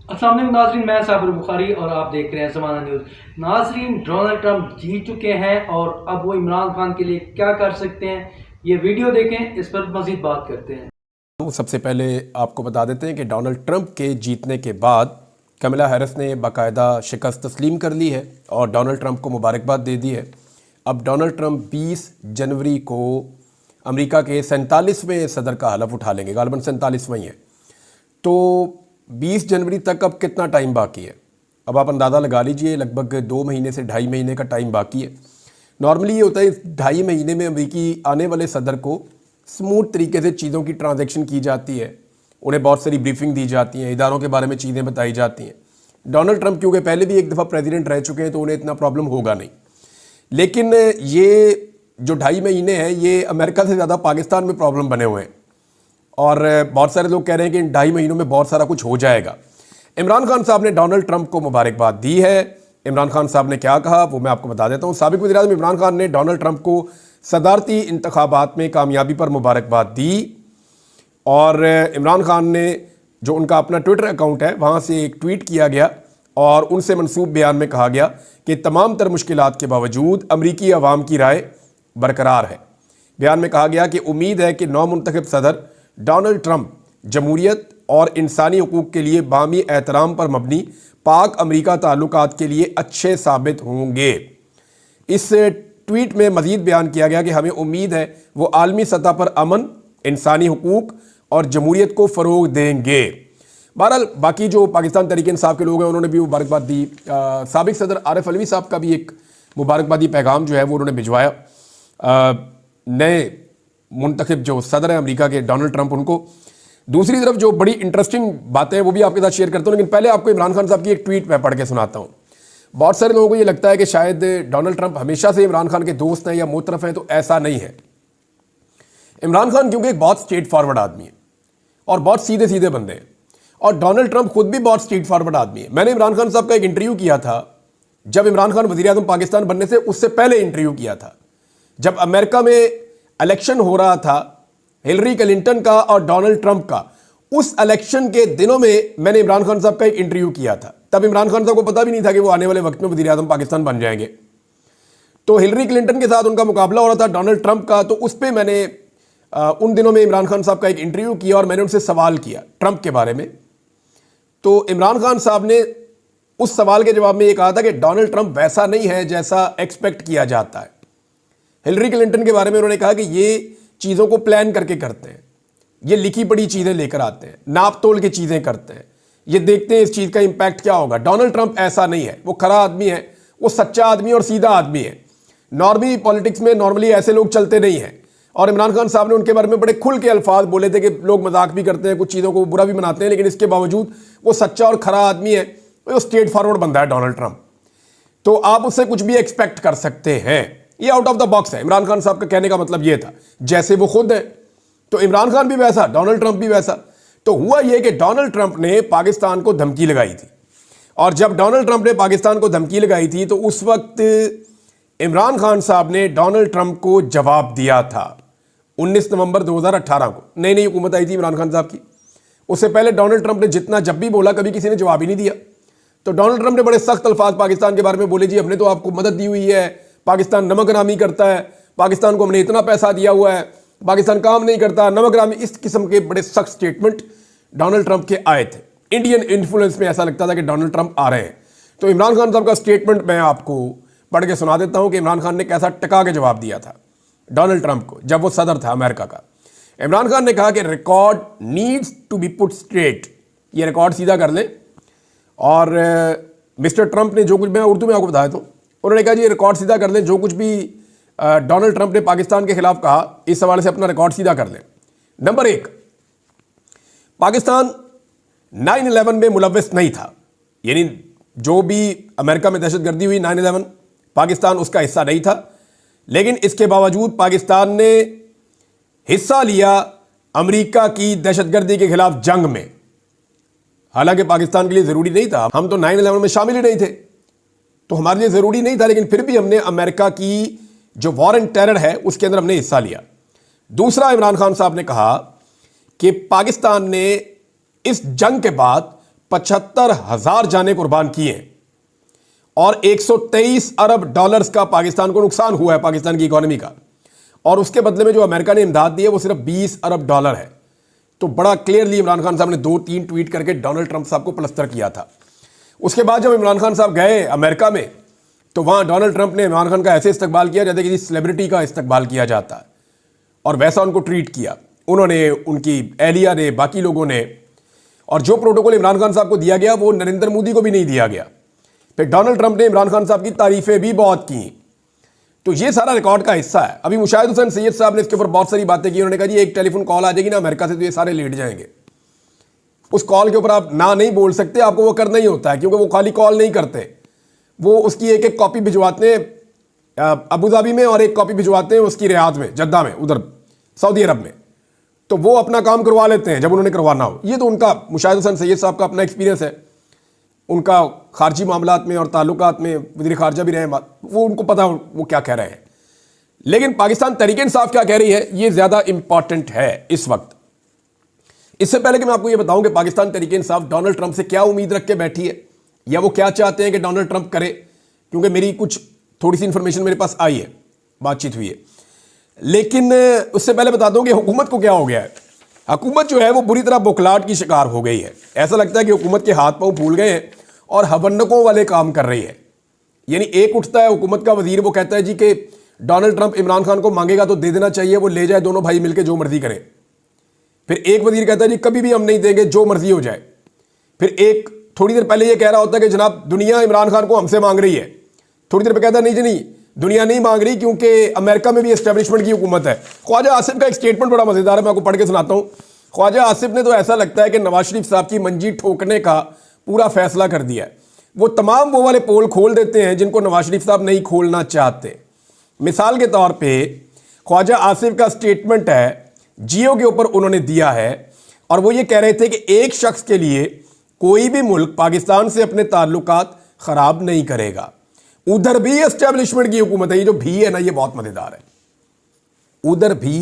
अस्सलाम वालेकुम नाज़रीन, मैं साबिर बुखारी और आप देख रहे हैं ज़माना न्यूज़। नाज़रीन, डोनाल्ड ट्रंप जीत चुके हैं और अब वो इमरान खान के लिए क्या कर सकते हैं, ये वीडियो देखें, इस पर मज़ीद बात करते हैं। तो सबसे पहले आपको बता देते हैं कि डोनाल्ड ट्रंप के जीतने के बाद कमला हैरिस ने बाकायदा शिकस्त तस्लीम कर ली है और डोनाल्ड ट्रंप को मुबारकबाद दे दी है। अब डोनाल्ड ट्रंप 20 जनवरी को अमेरिका के 47वें सदर का हलफ उठा लेंगे, गालिबन 47वां ही है। तो 20 जनवरी तक अब कितना टाइम बाकी है? अब आप अंदाज़ा लगा लीजिए, लगभग 2 महीने से 2.5 महीने का टाइम बाकी है। नॉर्मली ये होता है, इस 2.5 महीने में अमेरिकी आने वाले सदर को स्मूथ तरीके से चीज़ों की ट्रांजैक्शन की जाती है, उन्हें बहुत सारी ब्रीफिंग दी जाती हैं, इदारों के बारे में चीज़ें बताई जाती हैं। डोनाल्ड ट्रंप क्योंकि पहले भी एक दफ़ा प्रेसिडेंट रह चुके हैं तो उन्हें इतना प्रॉब्लम होगा नहीं। लेकिन ये जो 2.5 महीने हैं ये अमेरिका से ज़्यादा पाकिस्तान में प्रॉब्लम बने हुए हैं और बहुत सारे लोग कह रहे हैं कि इन 2.5 महीनों में बहुत सारा कुछ हो जाएगा। इमरान खान साहब ने डोनाल्ड ट्रंप को मुबारकबाद दी है। इमरान खान साहब ने क्या कहा वो मैं आपको बता देता हूँ। साबिक वज़ीर-ए-आज़म इमरान खान ने डोनाल्ड ट्रंप को सदारती इंतखाबात में कामयाबी पर मुबारकबाद दी और इमरान खान ने जो उनका अपना ट्विटर अकाउंट है वहाँ से एक ट्वीट किया गया और उनसे मनसूब बयान में कहा गया कि तमाम तर मुश्किलात के बावजूद अमरीकी अवाम की राय बरकरार है। बयान में कहा गया कि उम्मीद है कि नौ मुंतखब सदर डोनाल्ड ट्रंप जमहूरियत और इंसानी हकूक़ के लिए बामी एहतराम पर मबनी पाक अमरीका ताल्लुकात के लिए अच्छे साबित होंगे। इस ट्वीट में मज़ीद बयान किया गया कि हमें उम्मीद है वो आलमी सतह पर अमन, इंसानी हकूक़ और जमहूरियत को फ़रोग़ देंगे। बहरहाल बाकी जो पाकिस्तान तहरीक इंसाफ के लोग हैं उन्होंने भी मुबारकबाद दी। साबिक सदर आरिफ अलवी साहब का भी एक मुबारकबादी पैगाम जो है वो उन्होंने भिजवाया नए मुंतखब जो सदर हैं अमेरिका के डोनाल्ड ट्रंप उनको। दूसरी तरफ जो बड़ी इंटरेस्टिंग बातें हैं वो भी आपके साथ शेयर करता हूँ, लेकिन पहले आपको इमरान खान साहब की एक ट्वीट मैं पढ़ के सुनाता हूँ। बहुत सारे लोगों को ये लगता है कि शायद डोनाल्ड ट्रंप हमेशा से इमरान खान के दोस्त हैं या मुतरफ हैं, तो ऐसा नहीं है। इमरान खान क्योंकि एक बहुत स्ट्रेट फॉरवर्ड आदमी है और बहुत सीधे सीधे बंदे हैं और डोनाल्ड ट्रंप खुद भी बहुत स्ट्रेट फॉरवर्ड आदमी है। मैंने इमरान खान साहब का एक इंटरव्यू किया था जब इमरान खान वज़ीर-ए-आज़म पाकिस्तान बनने से उससे पहले इंटरव्यू किया था, जब अमेरिका में इलेक्शन हो रहा था हिलरी क्लिंटन का और डोनाल्ड ट्रंप का। उस इलेक्शन के दिनों में मैंने इमरान खान साहब का एक इंटरव्यू किया था। तब इमरान खान साहब को पता भी नहीं था कि वो आने वाले वक्त में वज़ीर-ए-आज़म पाकिस्तान बन जाएंगे। तो हिलरी क्लिंटन के साथ उनका मुकाबला हो रहा था डोनाल्ड ट्रंप का, तो उस पर मैंने उन दिनों में इमरान खान साहब का एक इंटरव्यू किया और मैंने उनसे सवाल किया ट्रंप के बारे में। तो इमरान खान साहब ने उस सवाल के जवाब में ये कहा था कि डोनाल्ड ट्रंप वैसा नहीं है जैसा एक्सपेक्ट किया जाता है। हिलरी क्लिंटन के बारे में उन्होंने कहा कि ये चीज़ों को प्लान करके करते हैं, ये लिखी पड़ी चीज़ें लेकर आते हैं, नाप तोल के चीज़ें करते हैं, ये देखते हैं इस चीज़ का इंपैक्ट क्या होगा। डोनाल्ड ट्रंप ऐसा नहीं है, वो खरा आदमी है, वो सच्चा आदमी और सीधा आदमी है। नॉर्मली पॉलिटिक्स में नॉर्मली ऐसे लोग चलते नहीं हैं। और इमरान खान साहब ने उनके बारे में बड़े खुल के अल्फाज बोले थे कि लोग मजाक भी करते हैं, कुछ चीज़ों को बुरा भी बनाते हैं, लेकिन इसके बावजूद वो सच्चा और खरा आदमी है, वो स्ट्रेट फॉरवर्ड बंदा है डोनाल्ड ट्रंप। तो आप उससे कुछ भी एक्सपेक्ट कर सकते हैं, ये आउट ऑफ द बॉक्स है। इमरान खान साहब का कहने का मतलब ये था, जैसे वो खुद है तो इमरान खान भी वैसा, डोनाल्ड ट्रंप भी वैसा। तो हुआ ये कि डोनाल्ड ट्रंप ने पाकिस्तान को धमकी लगाई थी और जब डोनाल्ड ट्रंप ने पाकिस्तान को धमकी लगाई थी तो उस वक्त इमरान खान साहब ने डोनाल्ड ट्रंप को जवाब दिया था। 19 नवंबर 2018 को नई नई हुकूमत आई थी इमरान खान साहब की। उससे पहले डोनाल्ड ट्रंप ने जितना जब भी बोला कभी किसी ने जवाब ही नहीं दिया। तो डोनाल्ड ट्रंप ने बड़े सख्त अल्फाज पाकिस्तान के बारे में बोले, जी हमने तो आपको मदद दी हुई है, पाकिस्तान नमक हरामी करता है, पाकिस्तान को हमने इतना पैसा दिया हुआ है, पाकिस्तान काम नहीं करता, नमक हरामी, इस किस्म के बड़े सख्त स्टेटमेंट डोनाल्ड ट्रंप के आए थे। इंडियन इन्फ्लुएंस में ऐसा लगता था कि डोनाल्ड ट्रंप आ रहे हैं। तो इमरान खान साहब का स्टेटमेंट मैं आपको पढ़ के सुना देता हूं कि इमरान खान ने कैसा टका के जवाब दिया था डोनाल्ड ट्रंप को जब वो सदर था अमेरिका का। इमरान खान ने कहा कि record needs to be put straight, ये रिकॉर्ड सीधा कर लें। और मिस्टर ट्रंप ने जो कुछ, मैं उर्दू में आपको बताया तो उन्होंने कहा जी ये रिकॉर्ड सीधा कर लें, जो कुछ भी डोनाल्ड ट्रंप ने पाकिस्तान के खिलाफ कहा इस हवाले से अपना रिकॉर्ड सीधा कर लें। नंबर 1, पाकिस्तान 9/11 में मुलव्वस नहीं था, यानी जो भी अमेरिका में दहशतगर्दी हुई 9/11 पाकिस्तान उसका हिस्सा नहीं था, लेकिन इसके बावजूद पाकिस्तान ने हिस्सा लिया अमेरिका की दहशतगर्दी के खिलाफ जंग में। हालांकि पाकिस्तान के लिए ज़रूरी नहीं था, हम तो 9/11 में शामिल ही नहीं थे, तो हमारे लिए ज़रूरी नहीं था, लेकिन फिर भी हमने अमेरिका की जो वॉर एंड टेरर है उसके अंदर हमने हिस्सा लिया। दूसरा, इमरान खान साहब ने कहा कि पाकिस्तान ने इस जंग के बाद 75,000 जानें कुर्बान की हैं और 123 अरब डॉलर्स का पाकिस्तान को नुकसान हुआ है, पाकिस्तान की इकोनॉमी का। और उसके बदले में जो अमेरिका ने इमदाद दी है वो सिर्फ 20 अरब डॉलर है। तो बड़ा क्लियरली इमरान खान साहब ने 2-3 ट्वीट करके डोनाल्ड ट्रंप साहब को प्लस्तर किया था। उसके बाद जब इमरान खान साहब गए अमेरिका में तो वहां डोनाल्ड ट्रंप ने इमरान खान का ऐसे इस्तकबाल किया जैसे किसी सेलिब्रिटी का इस्तकबाल किया जाता है, और वैसा उनको ट्रीट किया उन्होंने, उनकी एहलिया ने, बाकी लोगों ने। और जो प्रोटोकॉल इमरान खान साहब को दिया गया वो नरेंद्र मोदी को भी नहीं दिया गया। फिर डोनाल्ड ट्रंप ने इमरान खान साहब की तारीफें भी बहुत की। तो ये सारा रिकॉर्ड का हिस्सा है। अभी मुशाहिद हुसैन सैयद साहब ने इसके ऊपर बहुत सारी बातें की। उन्होंने कहा जी एक टेलीफोन कॉल आ जाएगी ना अमेरिका से तो ये सारे लेट जाएंगे। उस कॉल के ऊपर आप ना नहीं बोल सकते, आपको वो करना ही होता है, क्योंकि वो खाली कॉल नहीं करते, वो उसकी एक एक कॉपी भिजवाते हैं अबू धाबी में और एक कॉपी भिजवाते हैं उसकी रियाद में, जद्दा में, उधर सऊदी अरब में। तो वो अपना काम करवा लेते हैं जब उन्होंने करवाना हो। ये तो उनका मुशाहिद हुसैन सैयद साहब का अपना एक्सपीरियंस है, उनका खारजी मामलात में और ताल्लुकात में वज़ीर ख़ारजा भी रहे, वो उनको पता वो क्या कह रहे हैं। लेकिन पाकिस्तान तहरीक इंसाफ क्या कह रही है ये ज़्यादा इंपॉर्टेंट है इस वक्त। इससे पहले कि मैं आपको ये बताऊं कि पाकिस्तान तहरीक इंसाफ डोनाल्ड ट्रंप से क्या उम्मीद रख के बैठी है या वो क्या चाहते हैं कि डोनाल्ड ट्रंप करे, क्योंकि मेरी कुछ थोड़ी सी इंफॉर्मेशन मेरे पास आई है, बातचीत हुई है। लेकिन उससे पहले बता दूं कि हुकूमत को क्या हो गया है। हुकूमत जो है वो बुरी तरह बुखलाहट की शिकार हो गई है। ऐसा लगता है कि हुकूमत के हाथ पांव फूल गए हैं और हवन्नकों वाले काम कर रही है। यानी एक उठता है हुकूमत का वजीर, वो कहता है जी कि डोनाल्ड ट्रंप इमरान खान को मांगेगा तो दे देना चाहिए, वो ले जाए, दोनों भाई मिलकर जो मर्जी करें। फिर एक वजीर कहता है जी कभी भी हम नहीं देंगे, जो मर्जी हो जाए। फिर एक थोड़ी देर पहले ये कह रहा होता है कि जनाब दुनिया इमरान खान को हमसे मांग रही है। थोड़ी देर पर कहता है नहीं जी नहीं, दुनिया नहीं मांग रही क्योंकि अमेरिका में भी एस्टेब्लिशमेंट की हुकूमत है। ख्वाजा आसिफ का एक स्टेटमेंट बड़ा मजेदार है, मैं आपको पढ़ के सुनाता हूं। ख्वाजा आसिफ ने तो ऐसा लगता है कि नवाज शरीफ साहब की मंजी ठोकने का पूरा फैसला कर दिया है। वो तमाम वो वाले पोल खोल देते हैं जिनको नवाज शरीफ साहब नहीं खोलना चाहते। मिसाल के तौर पे ख्वाजा आसिफ का स्टेटमेंट है, जियो के ऊपर उन्होंने दिया है, और वो ये कह रहे थे कि एक शख्स के लिए कोई भी मुल्क पाकिस्तान से अपने ताल्लुकात खराब नहीं करेगा। उधर भी एस्टेब्लिशमेंट की हुकूमत है। ये जो भी है ना, ये बहुत मजेदार है। उधर भी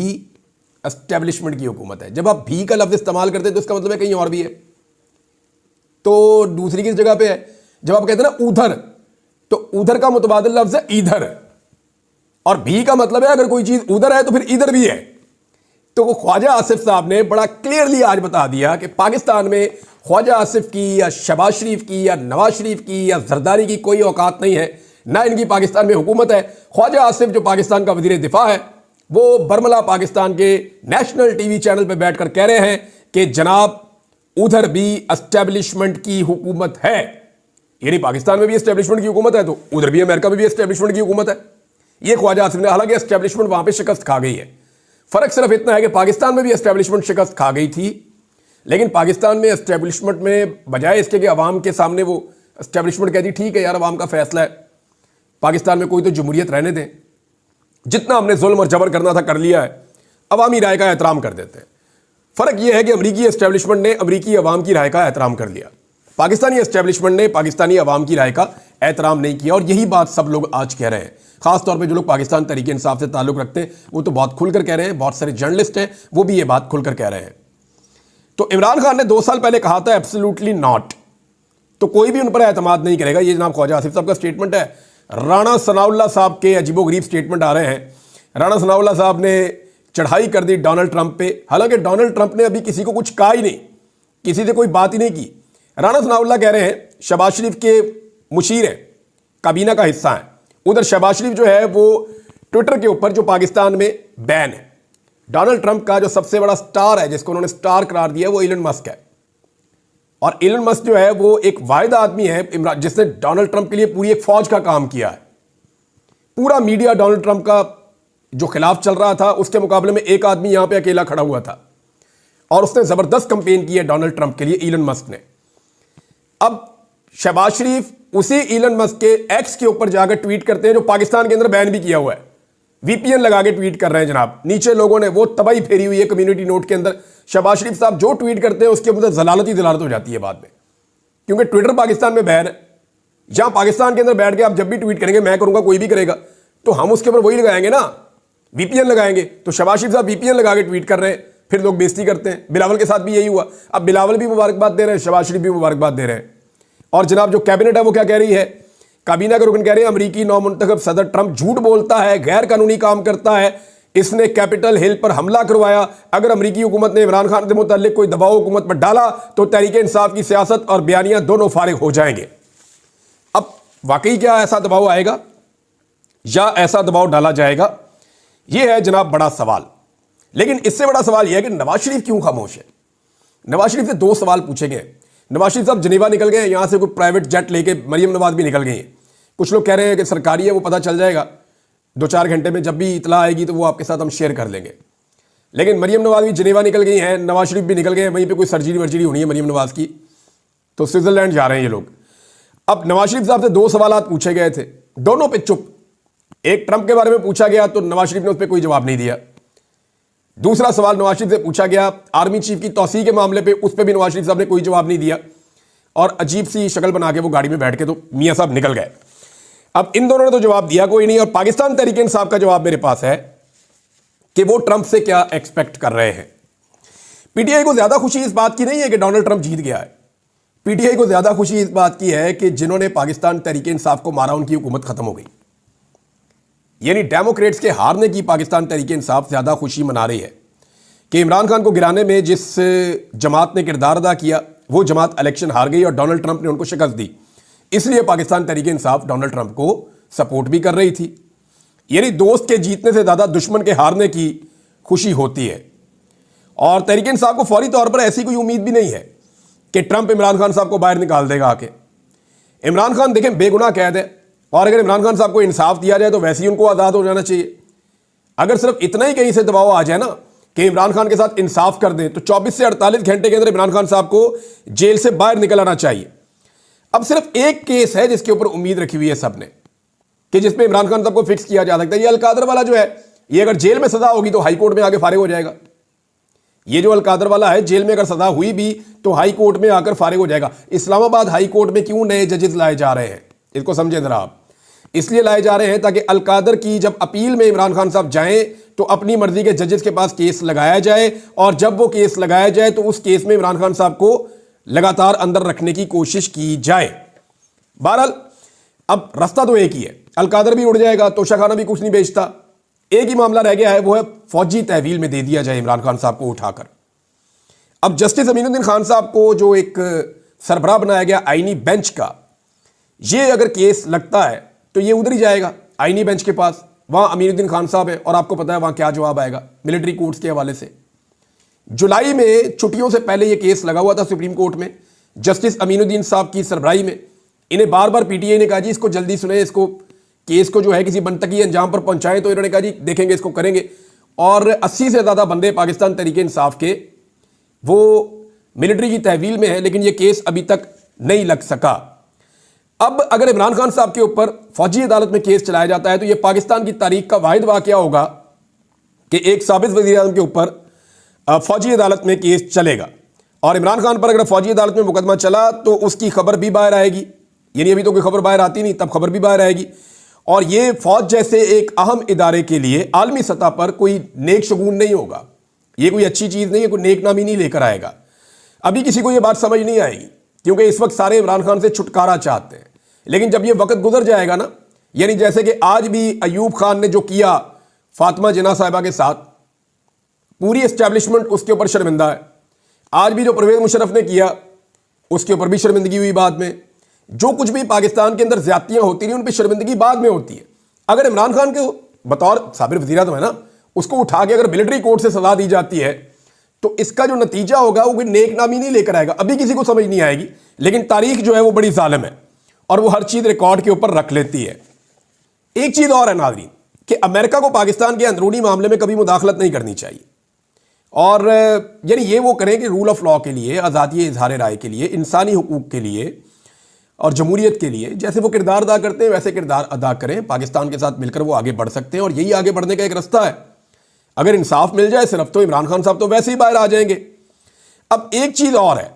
एस्टेब्लिशमेंट की हुकूमत है। जब आप भी का लफ्ज इस्तेमाल करते हैं तो इसका मतलब है कहीं और भी है। तो दूसरी किस जगह पे है? जब आप कहते हैं ना उधर, तो उधर का मुतबादिल लफ्ज है इधर, और भी का मतलब है अगर कोई चीज उधर है तो फिर इधर भी है। तो वो ख्वाजा आसिफ साहब ने बड़ा क्लियरली आज बता दिया कि पाकिस्तान में ख्वाजा आसिफ की या शहबाज शरीफ की या नवाज शरीफ की या जरदारी की कोई औकात नहीं है, ना इनकी पाकिस्तान में हुकूमत है। ख्वाजा आसिफ जो पाकिस्तान का वजीर दिफा है वो बरमला पाकिस्तान के नेशनल टीवी चैनल पर बैठकर कह रहे हैं कि जनाब उधर भी एस्टेब्लिशमेंट की हुकूमत है। यानी पाकिस्तान में भी एस्टेब्लिशमेंट की हुकूमत है तो उधर भी अमेरिका में भी एस्टेब्लिशमेंट की हुकूमत है। ये ख्वाजा आसिफ ने, हालांकि एस्टेब्लिशमेंट वहां पे शिकस्त खा गई है। फर्क सिर्फ इतना है कि पाकिस्तान में भी एस्टेब्लिशमेंट शिकस्त खा गई थी, लेकिन पाकिस्तान में एस्टेब्लिशमेंट में बजाय इसके कि अवाम के सामने वो एस्टेब्लिशमेंट कहती ठीक है यार अवाम का फैसला है, पाकिस्तान में कोई तो जमहूरियत रहने दें, जितना हमने जुल्म और जबर करना था कर लिया है, अवामी राय का एहतराम कर देते हैं। फर्क यह है कि अमरीकी एस्टेब्लिशमेंट ने अमरीकी अवाम की राय का एहतराम कर लिया, पाकिस्तानी एस्टेब्लिशमेंट ने पाकिस्तानी अवाम की राय का एहतराम नहीं किया। और यही बात सब लोग आज कह रहे हैं, खासतौर पे जो लोग पाकिस्तान तहरीक इंसाफ से ताल्लुक रखते हैं वो तो बहुत खुलकर कह रहे हैं, बहुत सारे जर्नलिस्ट हैं वो भी ये बात खुलकर कह रहे हैं। तो इमरान खान ने 2 साल पहले कहा था एब्सोल्युटली नॉट, तो कोई भी उन पर एतमाद नहीं करेगा। ये जनाब ख्वाजा आसिफ साहब का स्टेटमेंट है। राणा सनाउल्लाह साहब के अजीबोगरीब स्टेटमेंट आ रहे हैं। राणा सनाउल्लाह साहब ने चढ़ाई कर दी डोनाल्ड ट्रंप पे, हालांकि डोनाल्ड ट्रंप ने अभी किसी को कुछ कहा ही नहीं, किसी से कोई बात ही नहीं की। राणा सनाउल्लाह कह रहे हैं शहबाज शरीफ के मुशीर हैं, काबीना का हिस्सा है। उधर शहबाज शरीफ जो है वो ट्विटर के ऊपर जो पाकिस्तान में बैन है। डोनाल्ड ट्रंप का जो सबसे बड़ा स्टार है, जिसको उन्होंने स्टार करार दिया, वो इलन मस्क है। और इलन मस्क जो है वो एक वाहिद आदमी है जिसने डोनाल्ड ट्रंप के लिए पूरी एक फौज का काम किया है। पूरा मीडिया डोनाल्ड ट्रंप का जो खिलाफ चल रहा था उसके मुकाबले में एक आदमी यहां पे अकेला खड़ा हुआ था, और उसने जबरदस्त कंपेन की है डोनाल्ड ट्रंप के लिए, इलन मस्क ने। अब शहबाज शरीफ उसी इलन मस्क के एक्स के ऊपर जाकर ट्वीट करते हैं जो पाकिस्तान के अंदर बैन भी किया हुआ है, वीपीएन लगा के ट्वीट कर रहे हैं जनाब। नीचे लोगों ने वो तबाही फेरी हुई है कम्युनिटी नोट के अंदर। शहबाज शरीफ साहब जो ट्वीट करते हैं उसके अंदर जलालत ही जलालत हो जाती है बाद में, क्योंकि ट्विटर पाकिस्तान में बैन है। जहां पाकिस्तान के अंदर बैठ के आप जब भी ट्वीट करेंगे, मैं करूंगा कोई भी करेगा, तो हम उसके ऊपर वही लगाएंगे ना, वीपीएन लगाएंगे। तो शहबाज शरीफ साहब वीपीएन लगा के ट्वीट कर रहे हैं, फिर लोग बेइज्जती करते हैं। बिलावल के साथ भी यही हुआ। अब बिलावल भी मुबारकबाद दे रहे हैं, शहबाज शरीफ भी मुबारकबाद दे रहे हैं। और जनाब जो कैबिनेट है वो क्या कह रही है, काबीना के रुकन कह रहे हैं अमरीकी नौमुंतखब सदर ट्रंप झूठ बोलता है, गैर कानूनी काम करता है, इसने कैपिटल हिल पर हमला करवाया। अगर अमरीकी हुकूमत ने इमरान खान के मुताल्लिक कोई दबाव हुकूमत पर डाला तो तहरीक इंसाफ की सियासत और बयानियां दोनों फारिग हो जाएंगे। अब वाकई क्या ऐसा दबाव आएगा या ऐसा दबाव डाला जाएगा, यह है जनाब बड़ा सवाल। लेकिन इससे बड़ा सवाल यह है कि नवाज शरीफ क्यों खामोश है। नवाज शरीफ से दो सवाल पूछे गए। नवाज शरीफ साहब जनेवा निकल गए, यहां से कोई प्राइवेट जेट लेके मरियम नवाज भी निकल गई हैं। कुछ लोग कह रहे हैं कि सरकारी है, वो पता चल जाएगा 2-4 घंटे में, जब भी इतला आएगी तो वो आपके साथ हम शेयर कर लेंगे। लेकिन मरियम नवाज भी जनेवा निकल गई हैं, नवाज शरीफ भी निकल गए हैं, वहीं पे कोई सर्जरी वर्जरी होनी है मरियम नवाज की, तो स्विट्जरलैंड जा रहे हैं ये लोग। अब नवाज शरीफ साहब से दो सवाल पूछे गए थे, दोनों पे चुप। एक ट्रंप के बारे में पूछा गया तो नवाज शरीफ ने उस पर कोई जवाब नहीं दिया। दूसरा सवाल नवाज शरीफ से पूछा गया आर्मी चीफ की तौसीह के मामले पे, उस पर भी नवाज शरीफ साहब ने कोई जवाब नहीं दिया और अजीब सी शक्ल बना के वो गाड़ी में बैठ के तो मियां साहब निकल गए। अब इन दोनों ने तो जवाब दिया कोई नहीं। और पाकिस्तान तहरीक इंसाफ का जवाब मेरे पास है कि वो ट्रंप से क्या एक्सपेक्ट कर रहे हैं। पीटीआई को ज्यादा खुशी इस बात की नहीं है कि डोनाल्ड ट्रंप जीत गया है। पीटीआई को ज्यादा खुशी इस बात की है कि जिन्होंने पाकिस्तान तहरीक इंसाफ को मारा उनकी हुकूमत खत्म हो गई। यानी डेमोक्रेट्स के हारने की पाकिस्तान तहरीक इंसाफ ज्यादा खुशी मना रही है कि इमरान खान को गिराने में जिस जमात ने किरदार अदा किया वो जमात इलेक्शन हार गई और डोनाल्ड ट्रंप ने उनको शिकस्त दी। इसलिए पाकिस्तान तहरीक इंसाफ डोनाल्ड ट्रंप को सपोर्ट भी कर रही थी। यानी दोस्त के जीतने से ज्यादा दुश्मन के हारने की खुशी होती है। और तहरीक इंसाफ को फौरी तौर पर ऐसी कोई उम्मीद भी नहीं है कि ट्रंप इमरान खान साहब को बाहर निकाल देगा आके। इमरान खान देखें बेगुनाह कैद है और अगर इमरान खान साहब को इंसाफ दिया जाए तो वैसे ही उनको आज़ाद हो जाना चाहिए। अगर सिर्फ इतना ही कहीं से दबाव आ जाए ना कि इमरान खान के साथ इंसाफ कर दें तो 24 से 48 घंटे के अंदर इमरान खान साहब को जेल से बाहर निकल आना चाहिए। अब सिर्फ एक केस है जिसके ऊपर उम्मीद रखी हुई है सबने कि जिसमें इमरान खान साहब को फिक्स किया जा सकता है। ये अलकादर वाला जो है, ये अगर जेल में सजा होगी तो हाई कोर्ट में आके फारिग हो जाएगा। ये जो अलकादर वाला है, जेल में अगर सजा हुई भी तो हाई कोर्ट में आकर फारिग हो जाएगा। इस्लामाबाद हाई कोर्ट में क्यों नए जजेस लाए जा रहे हैं, इसको समझे जरा आप। इसलिए लाए जा रहे हैं ताकि अलकादर की जब अपील में इमरान खान साहब जाएं तो अपनी मर्जी के जजेस के पास केस लगाया जाए और जब वो केस लगाया जाए तो उस केस में इमरान खान साहब को लगातार अंदर रखने की कोशिश की जाए। बहरहाल अब रास्ता तो एक ही है, अलकादर भी उड़ जाएगा, तोशाखाना भी कुछ नहीं बेचता। एक ही मामला रह गया है, वो है फौजी तहवील में दे दिया जाए इमरान खान साहब को उठाकर। अब जस्टिस अमीनुद्दीन खान साहब को जो एक सरबराह बनाया गया आईनी बेंच का, ये अगर केस लगता है तो ये उधर ही जाएगा आईनी बेंच के पास। वहां अमीनुद्दीन खान साहब है और आपको पता है वहां क्या जवाब आएगा मिलिट्री कोर्ट्स के हवाले से। जुलाई में छुट्टियों से पहले यह केस लगा हुआ था सुप्रीम कोर्ट में जस्टिस अमीनुद्दीन साहब की सरबराही में। इन्हें बार बार पीटीआई ने कहा जी इसको जल्दी सुने, इसको केस को जो है किसी बनतकी अंजाम पर पहुंचाएं, तो इन्होंने कहा जी देखेंगे, इसको करेंगे। और 80 से ज्यादा बंदे पाकिस्तान तहरीक इंसाफ के वो मिलिट्री की तहवील में है, लेकिन यह केस अभी तक नहीं लग सका। अब अगर इमरान खान साहब के ऊपर फौजी अदालत में केस चलाया जाता है तो यह पाकिस्तान की तारीख का वाहिद वाकया होगा कि एक साबित वज़ीर आज़म के ऊपर फौजी अदालत में केस चलेगा। और इमरान खान पर अगर फौजी अदालत में मुकदमा चला तो उसकी खबर भी बाहर आएगी। यानी अभी तो कोई खबर बाहर आती नहीं, तब खबर भी बाहर आएगी। और ये फौज जैसे एक अहम इदारे के लिए आलमी सतह पर कोई नेक शगुन नहीं होगा, ये कोई अच्छी चीज़ नहीं है, कोई नेक नामी नहीं लेकर आएगा। अभी किसी को ये बात समझ नहीं आएगी क्योंकि इस वक्त सारे इमरान खान से छुटकारा चाहते हैं। लेकिन जब ये वक्त गुजर जाएगा ना, यानी जैसे कि आज भी अयूब खान ने जो किया फातिमा जिन्ना साहिबा के साथ, पूरी एस्टैब्लिशमेंट उसके ऊपर शर्मिंदा है। आज भी जो परवेज मुशर्रफ ने किया उसके ऊपर भी शर्मिंदगी हुई। बाद में जो कुछ भी पाकिस्तान के अंदर ज्यादतियां होती रही उन पर शर्मिंदगी बाद में होती है। अगर इमरान खान के बतौर साबिर वज़ीर आज़म है ना, उसको उठा के अगर मिलिट्री कोर्ट से सजा दी जाती है तो इसका जो नतीजा होगा वो कोई नेक नामी नहीं लेकर आएगा। अभी किसी को समझ नहीं आएगी, लेकिन तारीख जो है वो बड़ी जालिम है और वो हर चीज रिकॉर्ड के ऊपर रख लेती है। एक चीज और है नाज़रीन कि अमेरिका को पाकिस्तान के अंदरूनी मामले में कभी मुदाखलत नहीं करनी चाहिए। और यानी ये वो करें कि रूल ऑफ लॉ के लिए, आज़ादी इजहार राय के लिए, इंसानी हुकूक के लिए और जमहूरियत के लिए जैसे वो किरदार अदा करते हैं वैसे किरदार अदा करें। पाकिस्तान के साथ मिलकर वो आगे बढ़ सकते हैं और यही आगे बढ़ने का एक रास्ता है। अगर इंसाफ मिल जाए सिर्फ तो इमरान खान साहब तो वैसे ही बाहर आ जाएंगे। अब एक चीज़ और है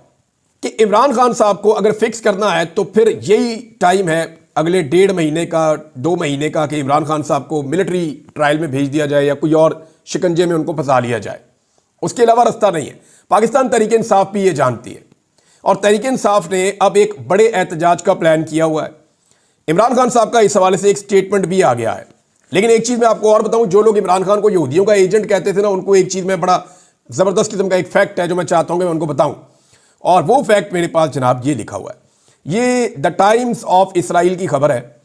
कि इमरान खान साहब को अगर फिक्स करना है तो फिर यही टाइम है अगले 1.5 महीने का, 2 महीने का, कि इमरान खान साहब को मिलिट्री ट्रायल में भेज दिया जाए या कोई और शिकंजे में उनको फंसा लिया जाए। उसके अलावा रास्ता नहीं है। पाकिस्तान तहरीक इंसाफ भी ये जानती है और तहरीक इंसाफ ने अब एक बड़े एहतजाज का प्लान किया हुआ है। इमरान खान साहब का इस हवाले से एक स्टेटमेंट भी आ गया है। लेकिन एक चीज़ मैं आपको और बताऊं, जो लोग इमरान खान को यहूदियों का एजेंट कहते थे ना, उनको एक चीज़ में बड़ा ज़बरदस्त किस्म का एक फैक्ट है जो मैं चाहता हूं कि मैं उनको बताऊं, और वो फैक्ट मेरे पास जनाब ये लिखा हुआ है। ये द टाइम्स ऑफ इसराइल की खबर है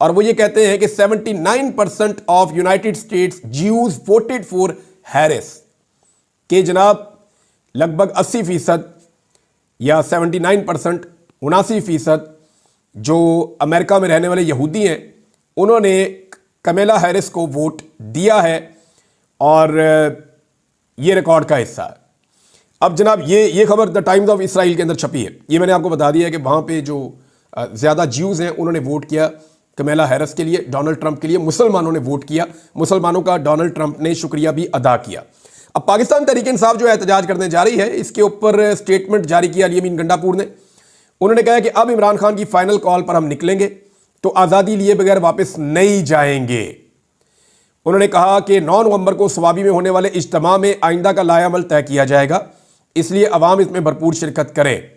और वो ये कहते हैं कि 79% of United states Jews voted for Harris, के जनाब लगभग 80% या 79%, 79% जो अमेरिका में रहने वाले यहूदी हैं उन्होंने कमेला हैरिस को वोट दिया है और ये रिकॉर्ड का हिस्सा है। अब जनाब ये खबर द टाइम्स ऑफ इसराइल के अंदर छपी है। ये मैंने आपको बता दिया है कि वहाँ पे जो ज़्यादा ज्यूज़ हैं उन्होंने वोट किया कमेला हैरिस के लिए, डोनाल्ड ट्रंप के लिए। मुसलमानों ने वोट किया, मुसलमानों का डोनाल्ड ट्रंप ने शुक्रिया भी अदा किया। अब पाकिस्तान तहरीक इंसाफ जो एहतजाज करने जा रही है, इसके ऊपर स्टेटमेंट जारी किया अली अमीन गंडापुर ने। उन्होंने कहा कि अब इमरान खान की फाइनल कॉल पर हम निकलेंगे तो आज़ादी लिए बगैर वापस नहीं जाएंगे। उन्होंने कहा कि 9 नवंबर को स्वाबी में होने वाले इज्तिमा में आइंदा का लायामल तय किया जाएगा, इसलिए अवाम इसमें भरपूर शिरकत करें।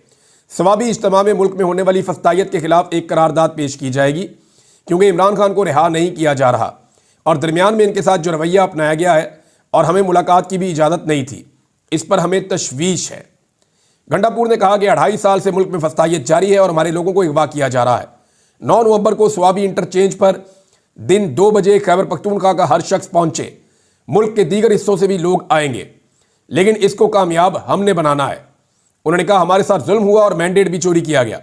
स्वाबी इज्तिमा में मुल्क में होने वाली फस्तायत के खिलाफ एक करारदाद पेश की जाएगी क्योंकि इमरान खान को रिहा नहीं किया जा रहा और दरमियान में इनके साथ जो रवैया अपनाया गया है और हमें मुलाकात की भी इजाज़त नहीं थी, इस पर हमें तशवीश है। गंडापुर ने कहा कि 2.5 साल से मुल्क में फस्तायत जारी है और हमारे लोगों को अगवा किया जा रहा है। 9 नवंबर को स्वाबी इंटरचेंज पर दिन 2 बजे खैबर पख्तूनख्वा का हर शख्स पहुंचे। मुल्क के दीगर हिस्सों से भी लोग आएंगे, लेकिन इसको कामयाब हमने बनाना है। उन्होंने कहा हमारे साथ जुल्म हुआ और मैंडेट भी चोरी किया गया।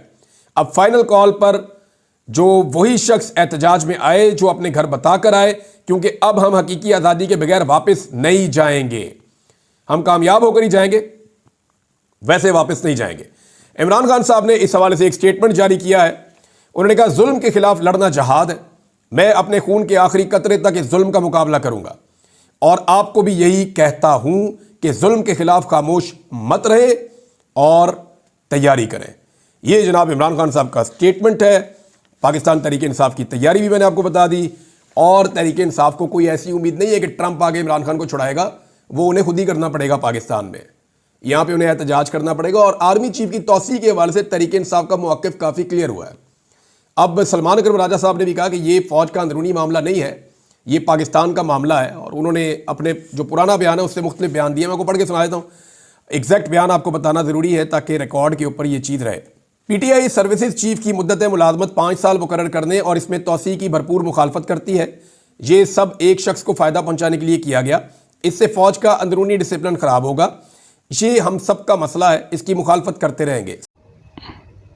अब फाइनल कॉल पर जो वही शख्स एहतजाज में आए जो अपने घर बताकर आए, क्योंकि अब हम हकीकी आज़ादी के बगैर वापस नहीं जाएंगे। हम कामयाब होकर ही जाएंगे, वैसे वापस नहीं जाएंगे। इमरान खान साहब ने इस हवाले से एक स्टेटमेंट जारी किया है। उन्होंने कहा जुल्म के खिलाफ लड़ना जहाद है, मैं अपने खून के आखिरी कतरे तक इस जुल्म का मुकाबला करूंगा और आपको भी यही कहता हूं कि जुल्म के खिलाफ खामोश मत रहे और तैयारी करें। ये जनाब इमरान खान साहब का स्टेटमेंट है। पाकिस्तान तहरीक इंसाफ की तैयारी भी मैंने आपको बता दी और तहरीक इंसाफ को कोई ऐसी उम्मीद नहीं है कि ट्रंप आगे इमरान खान को छुड़ाएगा, वो उन्हें खुद ही करना पड़ेगा। पाकिस्तान में यहाँ पे उन्हें एहतजाज करना पड़ेगा और आर्मी चीफ की तौसीह के हवाले से तहरीक इंसाफ का मौक़िफ़ काफ़ी क्लियर हुआ है। अब सलमान अकरम राजा साहब ने भी कहा कि ये फ़ौज का अंदरूनी मामला नहीं है, ये पाकिस्तान का मामला है और उन्होंने अपने जो पुराना बयान है उससे मुख्तलिफ बयान दिए। मैं आपको पढ़ के सुना देता हूँ। एग्जैक्ट बयान आपको बताना ज़रूरी है ताकि रिकॉर्ड के ऊपर ये चीज़ रहे। पीटीआई सर्विसेज चीफ की मुद्दत मुलाजमत 5 साल मुकर्रर करने और इसमें तौसीह की भरपूर मुखालफत करती है। ये सब एक शख्स को फ़ायदा पहुँचाने के लिए किया गया। इससे फ़ौज का अंदरूनी डिसिप्लिन ख़राब होगा। ये हम सब का मसला है, इसकी मुखालफत करते रहेंगे।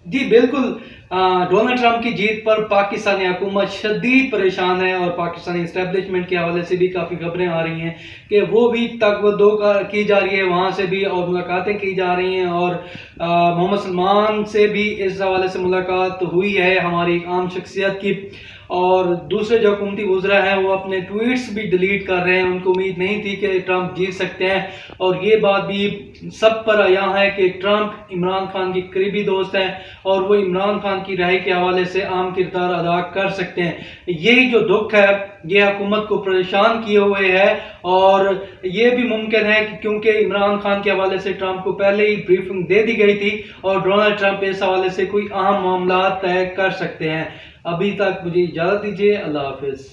जी बिल्कुल, डोनाल्ड ट्रंप की जीत पर पाकिस्तानी हुकूमत शदीद परेशान है और पाकिस्तानी इस्टेब्लिशमेंट के हवाले से भी काफ़ी खबरें आ रही हैं कि वो भी तकवदो की जा रही है वहाँ से भी और मुलाकातें की जा रही हैं और मोहम्मद सलमान से भी इस हवाले से मुलाकात हुई है, हमारी एक आम शख्सियत की। और दूसरे जो हुकूमती वुज़रा हैं वो अपने ट्वीट्स भी डिलीट कर रहे हैं। उनको उम्मीद नहीं थी कि ट्रंप जीत सकते हैं और ये बात भी सब पर आया है कि ट्रंप इमरान खान की करीबी दोस्त हैं और वो इमरान खान की राय के हवाले से अहम किरदार अदा कर सकते हैं। यही जो दुख है ये हुकूमत को परेशान किए हुए है और ये भी मुमकिन है कि क्योंकि इमरान खान के हवाले से ट्रंप को पहले ही ब्रीफिंग दे दी गई थी और डोनाल्ड ट्रंप इस हवाले से कोई अहम मामला तय कर सकते हैं। अभी तक मुझे इजाज़त दीजिए। अल्लाह हाफिज़।